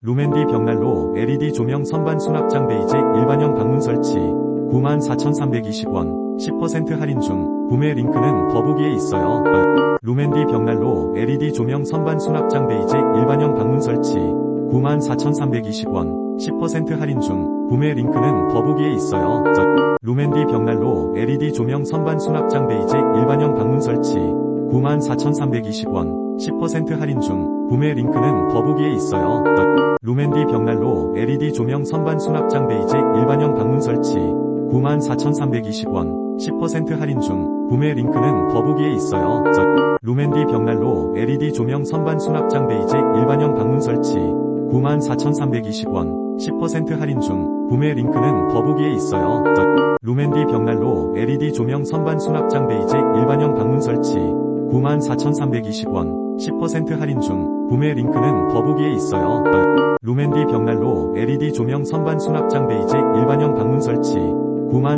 루멘디 벽난로 LED 조명 선반 수납장 베이직 일반형 방문 설치 94,320원 10% 할인 중 구매 링크는 더보기에 있어요. 루멘디 벽난로 LED 조명 선반 수납장 베이직 일반형 방문 설치 94,320원 10% 할인 중 구매 링크는 더보기에 있어요. 루멘디 벽난로 LED 조명 선반 수납장 베이직 일반형 방문 설치 94,320원 10% 할인 중 구매 링크는 더보기에 있어요. 루멘디 벽난로 LED 조명 선반 수납장 베이직 일반형 방문 설치 94,320원 10% 할인 중 구매 링크는 더보기에 있어요. 루멘디 벽난로 LED 조명 선반 수납장 베이직 일반형 방문 설치 94,320원 10% 할인 중 구매 링크는 더보기에 있어요. 루멘디 벽난로 LED 조명 선반 수납장 베이직 일반형 방문 설치 94,320원 10% 할인 중 구매 링크는 더보기에 있어요. 루멘디 벽난로 LED 조명 선반 수납장 베이직 일반형 방문 설치 94,320원 10% 할인 중 구매 링크는 더보기에 있어요. 루멘디 벽난로 LED 조명 선반 수납장 베이직 일반형 방문 설치 94,320원 10% 할인 중 구매 링크는 더보기에 있어요. 루멘디 벽난로 LED 조명 선반 수납장 베이직 일반형